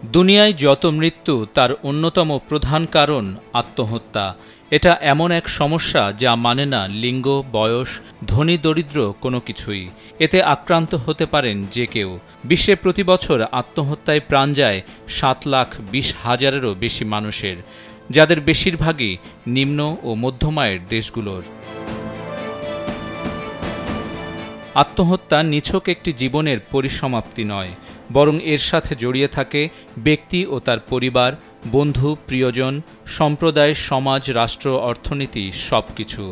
দুনিয়ায় যত মৃত্যু তার অন্যতম প্রধান কারণ আত্মহত্যা। এটা এমন এক সমস্যা যা মানে না লিঙ্গ, বয়স, ধনী দরিদ্র কোনো কিছুই। এতে আক্রান্ত হতে পারেন যে কেউ। বিশ্বে প্রতি বছর আত্মহত্যায় প্রাণ যায় 7,20,000-এরও বেশি মানুষের, যাদের বেশিরভাগই নিম্ন ও মধ্যম আয়ের দেশগুলোর। আত্মহত্যা নিছক একটি জীবনের পরিসমাপ্তি নয়, বরং এর সাথে জড়িয়ে থাকে ব্যক্তি ও তার পরিবার, বন্ধু, প্রিয়জন, সম্প্রদায়, সমাজ, রাষ্ট্র, অর্থনীতি সবকিছু।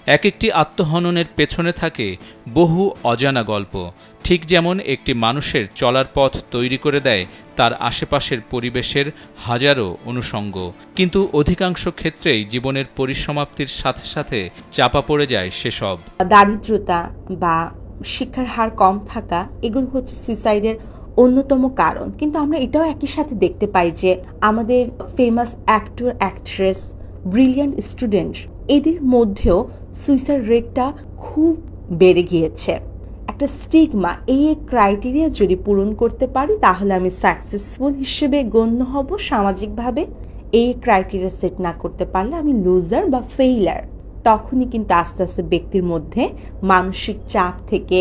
এক একটি আত্মহননের পেছনে থাকে বহু অজানা গল্প। ঠিক যেমন একটি মানুষের চলার পথ তৈরি করে দেয় তার আশেপাশের পরিবেশের হাজারো অনুষঙ্গ, কিন্তু অধিকাংশ ক্ষেত্রেই জীবনের পরিসমাপ্তির সাথে সাথে চাপা পড়ে যায় সেসব। দারিদ্রতা বা শিক্ষার হার কম থাকা, এগুলো হচ্ছে সুইসাইডের অন্যতম কারণ। কিন্তু আমরা এটাও একই সাথে দেখতে পাই যে আমাদের famous actor, actress, brilliant student, এদের মধ্যেও সুইসাইড রেটটা খুব বেড়ে গিয়েছে। একটা স্টিগমা, এই ক্রাইটেরিয়া যদি পূরণ করতে পারি তাহলে আমি সাকসেসফুল হিসেবে গণ্য হব সামাজিকভাবে। এই ক্রাইটেরিয়া সেট না করতে পারলে আমি লুজার বা ফেইলার। তখনই কিন্তু আস্তে আস্তে ব্যক্তির মধ্যে মানসিক চাপ থেকে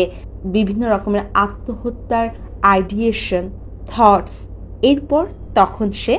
বিভিন্ন রকমের আত্মহত্যার আইডিয়েশন, থটস, এরপর তখন সে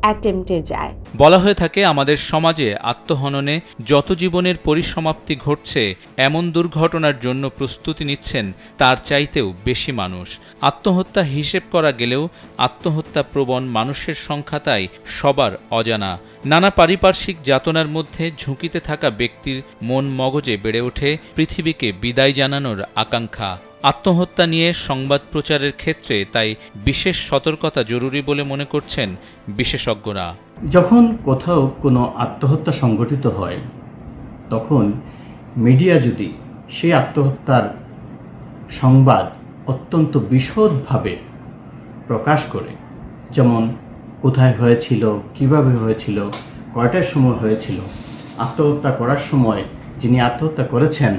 অ্যাটেম্পটে যায়। বলা হয়ে থাকে আমাদের সমাজে আত্মহননে যত জীবনের পরিসমাপ্তি ঘটছে, এমন দুর্ঘটনার জন্য প্রস্তুতি নিচ্ছেন তার চাইতেও বেশি মানুষ। আত্মহত্যা হিসেব করা গেলেও আত্মহত্যা প্রবণ মানুষের সংখ্যা তাই সবার অজানা। নানা পারিপার্শ্বিক যাতনার মধ্যে ঝুঁকিতে থাকা ব্যক্তির মন মগজে বেড়ে ওঠে পৃথিবীকে বিদায় জানানোর আকাঙ্ক্ষা। আত্মহত্যা নিয়ে সংবাদ প্রচারের ক্ষেত্রে তাই বিশেষ সতর্কতা জরুরি বলে মনে করছেন বিশেষজ্ঞরা। যখন কোথাও কোনো আত্মহত্যা সংঘটিত হয়, তখন মিডিয়া যদি সেই আত্মহত্যার সংবাদ অত্যন্ত বিশদভাবে প্রকাশ করে, যেমন কোথায় হয়েছিল, কিভাবে হয়েছিল, কয়টার সময় হয়েছিল, আত্মহত্যা করার সময় যিনি আত্মহত্যা করেছেন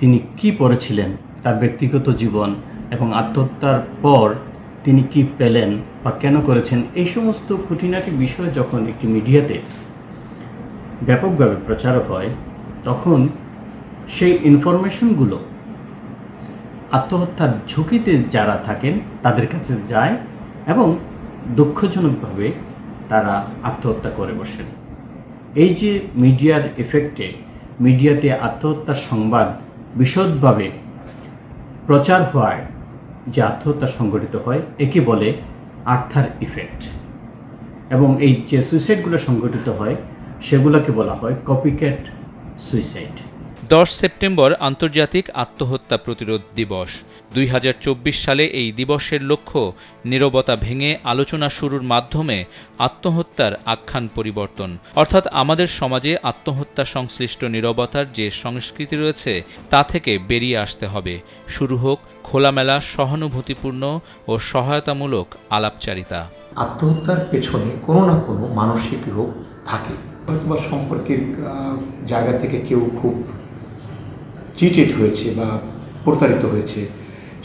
তিনি কি পড়েছিলেন, তার ব্যক্তিগত জীবন, এবং আত্মহত্যার পর তিনি কি পেলেন বা কেন করেছেন, এই সমস্ত খুঁটিনাটি বিষয় যখন একটি মিডিয়াতে ব্যাপকভাবে প্রচার হয়, তখন সেই ইনফরমেশনগুলো আত্মহত্যার ঝুঁকিতে যারা থাকেন তাদের কাছে যায় এবং দুঃখজনকভাবে তারা আত্মহত্যা করে বসেন। এই যে মিডিয়ার এফেক্টে মিডিয়াতে আত্মহত্যার সংবাদ বিশদভাবে প্রচার হওয়ায় যে আত্মহত্যা সংঘটিত হয়, একে বলে আর্থার ইফেক্ট। এবং এই যে সুইসাইডগুলো সংঘটিত হয় সেগুলোকে বলা হয় কপিক্যাট সুইসাইড। 10 সেপ্টেম্বর আন্তর্জাতিক আত্মহত্যা প্রতিরোধ দিবস। 2024 সালে এই দিবসের লক্ষ্য নীরবতা ভেঙে আলোচনা শুরুর মাধ্যমে আত্মহত্যার আখ্যান পরিবর্তন। অর্থাৎ আমাদের সমাজে আত্মহত্যা সংশ্লিষ্ট নীরবতার যে সংস্কৃতি রয়েছে তা থেকে বেরিয়ে আসতে হবে। শুরু হোক খোলামেলা, সহানুভূতিপূর্ণ ও সহায়তামূলক আলাপচারিতা। আত্মহত্যার পেছনে কোনো না কোনো মানসিক রোগ থাকে, অথবা সম্পর্কের জায়গা থেকে কেউ খুব চিটেড হয়েছে বা প্রতারিত হয়েছে,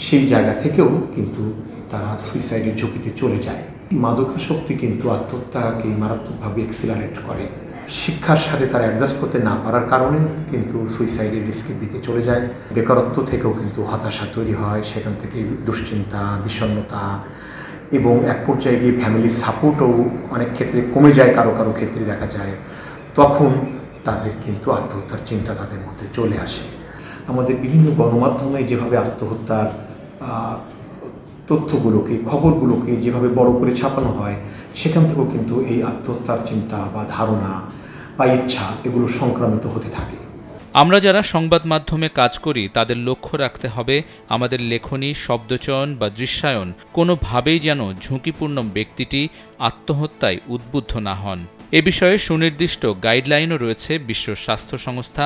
সেই জায়গা থেকেও কিন্তু তারা সুইসাইডের ঝুঁকিতে চলে যায়। মাদকাসক্তি কিন্তু আত্মহত্যাকে মারাত্মকভাবে এক্সিলারেট করে। শিক্ষার সাথে তারা অ্যাডজাস্ট করতে না পারার কারণে কিন্তু সুইসাইডের রিস্কের দিকে চলে যায়। বেকারত্ব থেকেও কিন্তু হতাশা তৈরি হয়, সেখান থেকে দুশ্চিন্তা, বিষণ্ণতা, এবং এক পর্যায়ে গিয়ে ফ্যামিলির সাপোর্টও অনেক ক্ষেত্রে কমে যায়, কারো কারো ক্ষেত্রে দেখা যায়। তখন তাদের কিন্তু আত্মহত্যার চিন্তা তাদের মধ্যে চলে আসে। আমাদের বিভিন্ন গণমাধ্যমে যেভাবে আত্মহত্যার তথ্যগুলোকে, খবরগুলোকে যেভাবে বড় করে ছাপানো হয়, সেখান থেকেও কিন্তু এই আত্মহত্যার চিন্তা বা ধারণা বা ইচ্ছা এগুলো সংক্রামিত হতে থাকে। আমরা যারা সংবাদ মাধ্যমে কাজ করি তাদের লক্ষ্য রাখতে হবে আমাদের লেখনী, শব্দচয়ন বা দৃশ্যায়ন কোনোভাবেই যেন ঝুঁকিপূর্ণ ব্যক্তিটি আত্মহত্যায় উদ্বুদ্ধ না হন। এ বিষয়ে সুনির্দিষ্ট গাইডলাইনও রয়েছে বিশ্ব স্বাস্থ্য সংস্থা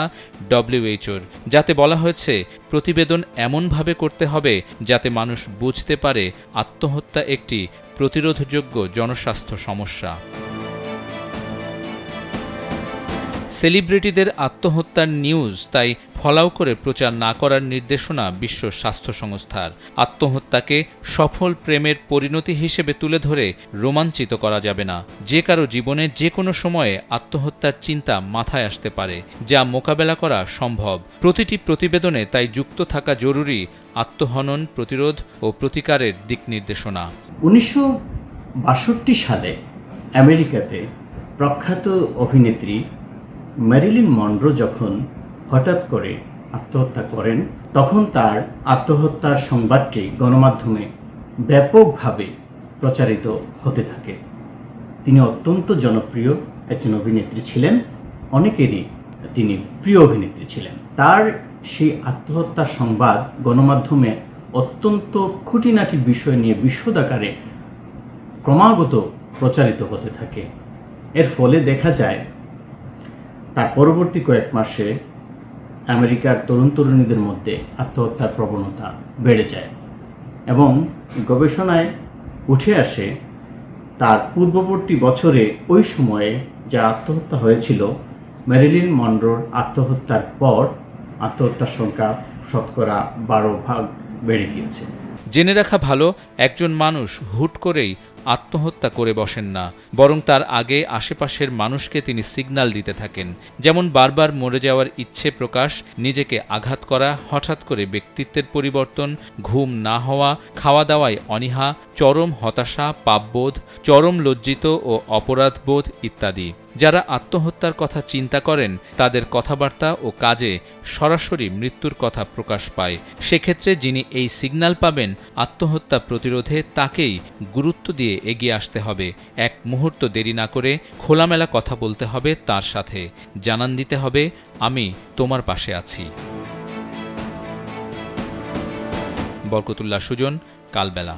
WHO-র, যাতে বলা হয়েছে প্রতিবেদন এমনভাবে করতে হবে যাতে মানুষ বুঝতে পারে আত্মহত্যা একটি প্রতিরোধযোগ্য জনস্বাস্থ্য সমস্যা। সেলিব্রিটিদের আত্মহত্যার নিউজ তাই ফলাও করে প্রচার না করার নির্দেশনা বিশ্ব স্বাস্থ্য সংস্থার। আত্মহত্যাকে সফল প্রেমের পরিণতি হিসেবে তুলে ধরে রোমাঞ্চিত করা যাবে না। যে কারো জীবনে যে কোনো সময়ে আত্মহত্যার চিন্তা মাথায় আসতে পারে, যা মোকাবেলা করা সম্ভব। প্রতিটি প্রতিবেদনে তাই যুক্ত থাকা জরুরি আত্মহনন প্রতিরোধ ও প্রতিকারের দিক নির্দেশনা। 1962 সালে আমেরিকাতে প্রখ্যাত অভিনেত্রী ম্যারিলিন মনরো যখন হঠাৎ করে আত্মহত্যা করেন, তখন তার আত্মহত্যার সংবাদটি গণমাধ্যমে ব্যাপকভাবে প্রচারিত হতে থাকে। তিনি অত্যন্ত জনপ্রিয় একজন অভিনেত্রী ছিলেন, অনেকেরই তিনি প্রিয় অভিনেত্রী ছিলেন। তার সেই আত্মহত্যার সংবাদ গণমাধ্যমে অত্যন্ত খুঁটিনাটি বিষয় নিয়ে বিশদাকারে ক্রমাগত প্রচারিত হতে থাকে। এর ফলে দেখা যায় তার পরবর্তী কয়েক মাসে আমেরিকার তরুণ তরুণীদের মধ্যে আত্মহত্যার প্রবণতা বেড়ে যায় এবং গবেষণায় উঠে আসে তার পূর্ববর্তী বছরে ওই সময়ে যা আত্মহত্যা হয়েছিল, ম্যারিলিন মনরোর আত্মহত্যার পর আত্মহত্যার সংখ্যা শতকরা 12 বেড়ে গিয়েছে। জেনে রাখা ভালো, একজন মানুষ হুট করেই আত্মহত্যা করে বসেন না, বরং তার আগে আশেপাশের মানুষকে তিনি সিগন্যাল দিতে থাকেন। যেমন বারবার মরে যাওয়ার ইচ্ছে প্রকাশ, নিজেকে আঘাত করা, হঠাৎ করে ব্যক্তিত্বের পরিবর্তন, ঘুম না হওয়া, খাওয়া দাওয়ায় অনীহা, চরম হতাশা, পাপবোধ, চরম লজ্জিত ও অপরাধবোধ ইত্যাদি। যারা আত্মহত্যার কথা চিন্তা করেন তাদের কথাবার্তা ও কাজে সরাসরি মৃত্যুর কথা প্রকাশ পায়। সেক্ষেত্রে যিনি এই সিগন্যাল পাবেন, আত্মহত্যা প্রতিরোধে তাকেই গুরুত্ব দিয়ে এগিয়ে আসতে হবে। এক মুহূর্ত দেরি না করে খোলামেলা কথা বলতে হবে তার সাথে, জানান দিতে হবে, আমি তোমার পাশে আছি। বরকতুল্লাহ সুজন, কালবেলা।